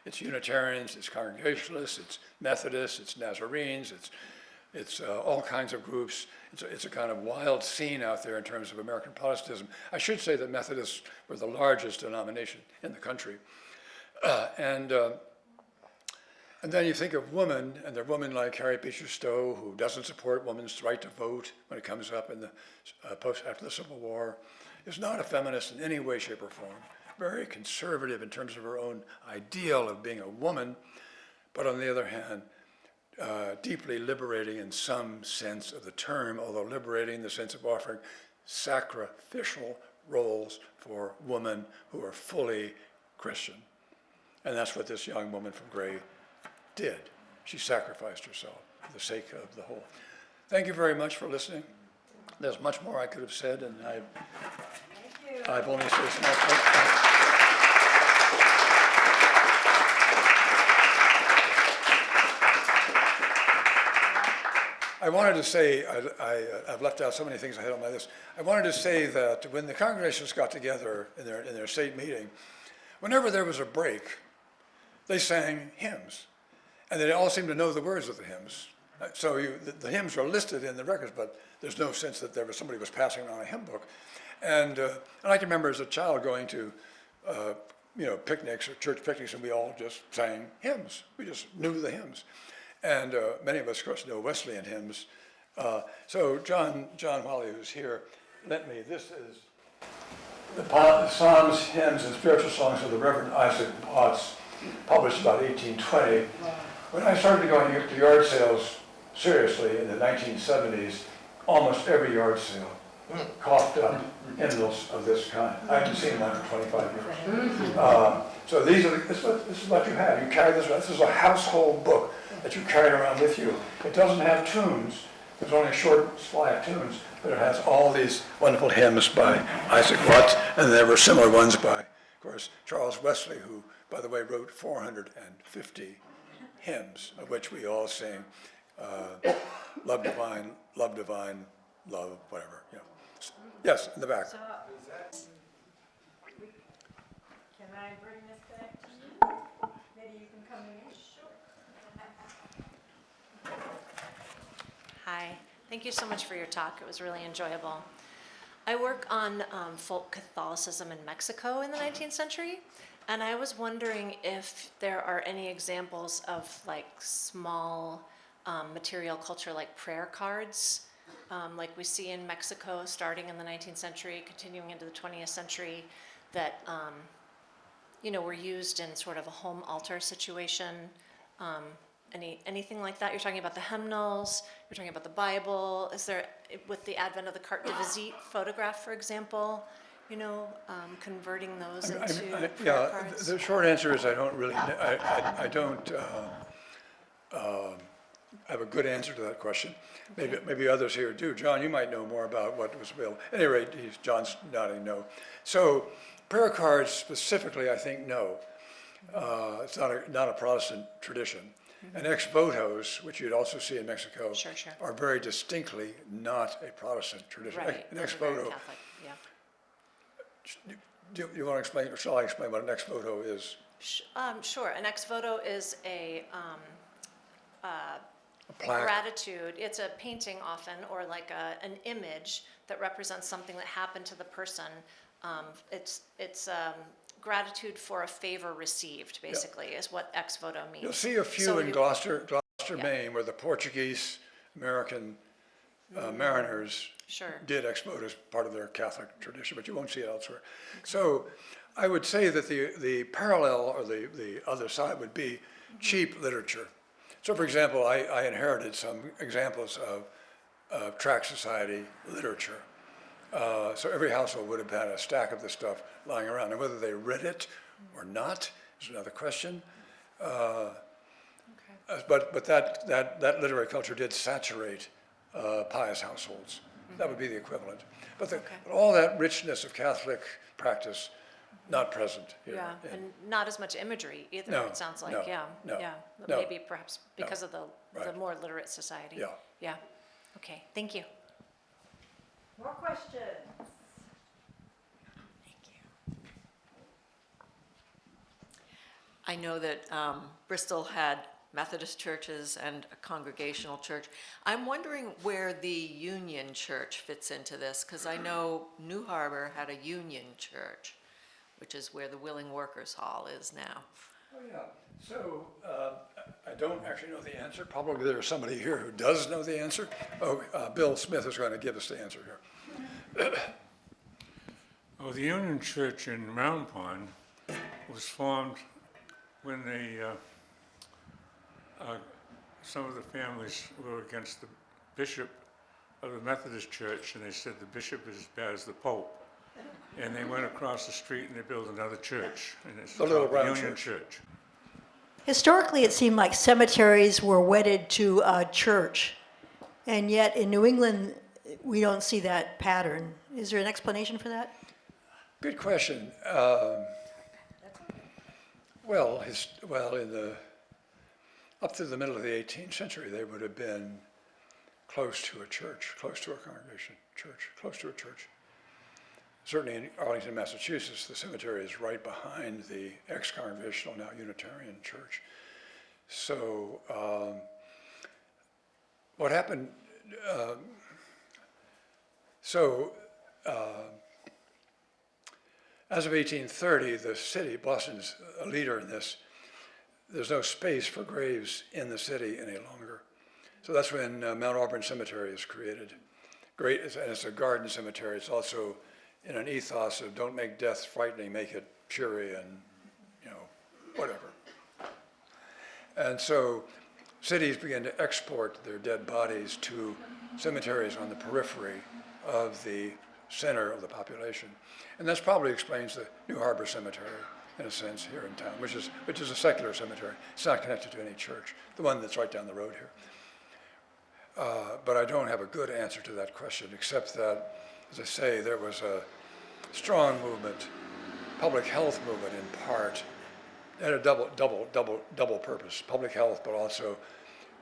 It's Unitarians, it's Congregationalists, it's Methodists, it's Nazarenes, it's all kinds of groups. It's a kind of wild scene out there in terms of American Protestantism. I should say that Methodists were the largest denomination in the country. And then you think of women, and there are women like Harriet Beecher Stowe, who doesn't support women's right to vote when it comes up in the after the Civil War, is not a feminist in any way, shape, or form. Very conservative in terms of her own ideal of being a woman, but on the other hand, deeply liberating in some sense of the term, although liberating in the sense of offering sacrificial roles for women who are fully Christian. And that's what this young woman from Gray did. She sacrificed herself for the sake of the whole. Thank you very much for listening. There's much more I could have said, and I've only said small things. I wanted to say, I've left out so many things I had on my list. I wanted to say that when the congregations got together in their state meeting, whenever there was a break, they sang hymns. And they all seemed to know the words of the hymns. So the hymns are listed in the records, but there's no sense that somebody was passing around a hymn book. And I can remember as a child going to picnics or church picnics, and we all just sang hymns. We just knew the hymns. And many of us, of course, know Wesleyan hymns. So John Whalley, who's here, this is the Psalms, Hymns, and Spiritual Songs of the Reverend Isaac Potts, published about 1820. When I started going to yard sales seriously in the 1970s, almost every yard sale coughed up hymnals of this kind. I haven't seen one for 25 years. So this is what you have. You carry this around. This is a household book that you carry around with you. It doesn't have tunes. There's only a short supply of tunes, but it has all these wonderful hymns by Isaac Watts, and there were similar ones by, of course, Charles Wesley, who, by the way, wrote 450 hymns, of which we all sing, love divine, love, whatever. Yes, in the back. So, can I bring this back to you? Maybe you can come in. Sure. Hi, thank you so much for your talk. It was really enjoyable. I work on folk Catholicism in Mexico in the 19th century, and I was wondering if there are any examples of like small material culture like prayer cards, like we see in Mexico starting in the 19th century, continuing into the 20th century, that were used in sort of a home altar situation anything like that? You're talking about the hymnals, you're talking about the Bible. Is there, with the advent of the carte de visite photograph, for example, converting those into prayer Yeah, cards? the short answer is I don't really, I don't have a good answer to that question. Maybe others here do. John, you might know more about what was available. At any rate, John's nodding no. So prayer cards specifically, I think, no. It's not a Protestant tradition. And ex votos, which you'd also see in Mexico, Sure. are very distinctly not a Protestant tradition. Right. An ex they're very voto, Catholic, yeah. do you want to explain, or shall I explain what an ex voto is? Sure. An ex voto is a A plaque? gratitude. It's a painting often, or like an image that represents something that happened to the person. It's gratitude for a favor received, basically, is what ex voto means. You'll see a few So in you- Gloucester, Yeah. Maine, where the Portuguese American mariners Sure. did ex voto as part of their Catholic tradition, but you won't see it elsewhere. So I would say that the parallel, or the other side, would be cheap literature. So for example, I inherited some examples of tract society literature. So every household would have had a stack of this stuff lying around, and whether they read it or not is another question. But that literary culture did saturate pious households. That would be the equivalent. But all that richness of Catholic practice, not present here. Yeah, in- and not as much imagery either, No, it sounds like, no, yeah. no, Yeah, no, maybe perhaps because of the right. more literate society. Yeah. Yeah, okay, thank you. More questions? Thank you. I know that Bristol had Methodist churches and a congregational church. I'm wondering where the Union Church fits into this, because I know New Harbor had a Union Church, which is where the Willing Workers Hall is now. Oh, yeah. So I don't actually know the answer. Probably there's somebody here who does know the answer. Bill Smith is going to give us the answer here. Oh, the Union Church in Round Pond was formed when some of the families were against the bishop of the Methodist Church, and they said the bishop is as bad as the Pope. And they went across the street and they built another church, and it's The Little called Brown Union Church. Church. Historically, it seemed like cemeteries were wedded to a church, and yet in New England, we don't see that pattern. Is there an explanation for that? Good question. Well, up to the middle of the 18th century, they would have been close to a church, close to a congregation, church, close to a church. Certainly in Arlington, Massachusetts, the cemetery is right behind the ex-congregational, now Unitarian church. So what happened, as of 1830, the city, Boston's a leader in this, there's no space for graves in the city any longer. So that's when Mount Auburn Cemetery is created. Great, and it's a garden cemetery. It's also in an ethos of don't make death frightening, make it cheery and, whatever. And so cities began to export their dead bodies to cemeteries on the periphery of the center of the population. And that probably explains the New Harbor Cemetery, in a sense, here in town, which is a secular cemetery. It's not connected to any church, the one that's right down the road here. But I don't have a good answer to that question, except that, as I say, there was a strong movement, public health movement in part, and a double purpose, public health, but also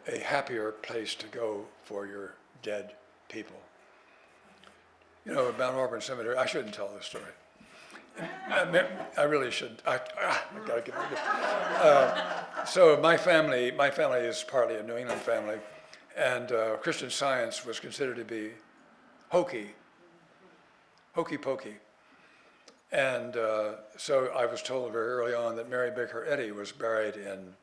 a happier place to go for your dead people. Mount Auburn Cemetery, I shouldn't tell this story. I really shouldn't. I gotta get rid of it. So my family is partly a New England family, and Christian Science was considered to be hokey pokey. And so I was told very early on that Mary Baker Eddy was buried in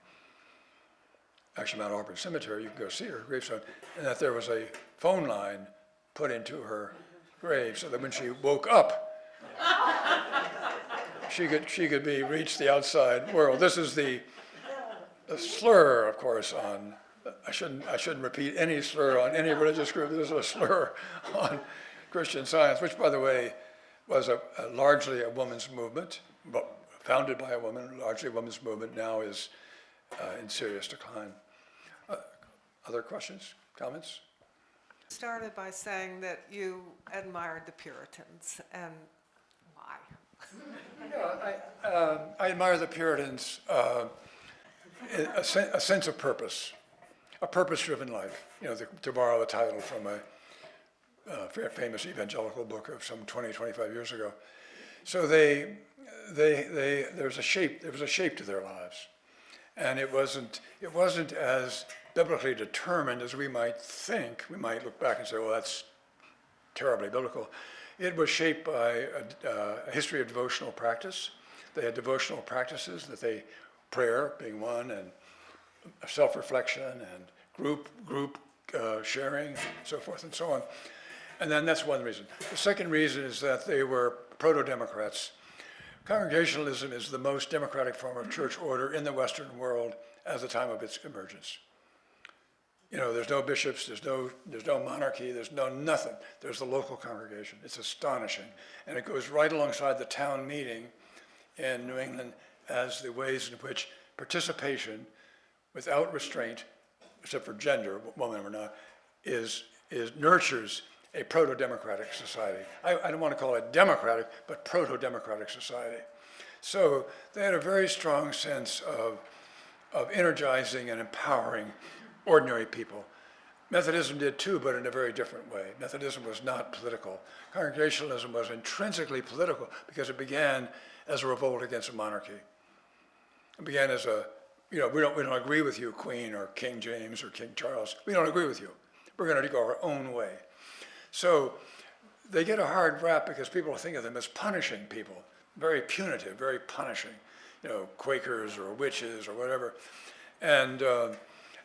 Mount Auburn Cemetery. You can go see her gravestone, and that there was a phone line put into her grave so that when she woke up, she could reach the outside world. This is the the slur, of course, on, I shouldn't repeat any slur on any religious group. There's a slur on Christian Science, which, by the way, was largely a woman's movement, but founded by a woman, largely a women's movement, now is in serious decline. Other questions, comments? Started by saying that you admired the Puritans, and why? Yeah, I admire the Puritans, a sense of purpose, a purpose-driven life. You know, to borrow a title from a famous evangelical book of some 20, 25 years ago. So there was a shape to their lives, and it wasn't as biblically determined as we might think. We might look back and say, well, that's terribly biblical. It was shaped by a history of devotional practice. They had devotional practices prayer being one, and self-reflection, and group sharing, and so forth and so on. And then that's one reason. The second reason is that they were proto-democrats. Congregationalism is the most democratic form of church order in the Western world at the time of its emergence. You know, there's no bishops, there's no monarchy, there's no nothing. There's the local congregation. It's astonishing. And it goes right alongside the town meeting in New England as the ways in which participation without restraint, except for gender, woman or not, nurtures a proto-democratic society. I don't want to call it democratic, but proto-democratic society. So they had a very strong sense of energizing and empowering ordinary people. Methodism did too, but in a very different way. Methodism was not political. Congregationalism was intrinsically political because it began as a revolt against a monarchy. It began as we don't agree with you, Queen or King James or King Charles. We don't agree with you. We're going to go our own way. So they get a hard rap because people think of them as punishing people, very punitive, very punishing, Quakers or witches or whatever. And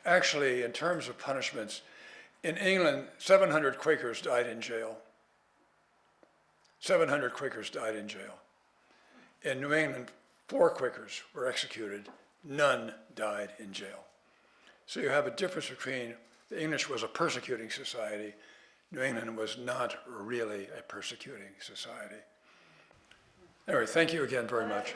actually, in terms of punishments, in England, 700 Quakers died in jail. 700 Quakers died in jail. In New England, 4 Quakers were executed. None died in jail. So you have a difference between the English was a persecuting society. New England was not really a persecuting society. Anyway, thank you again very much.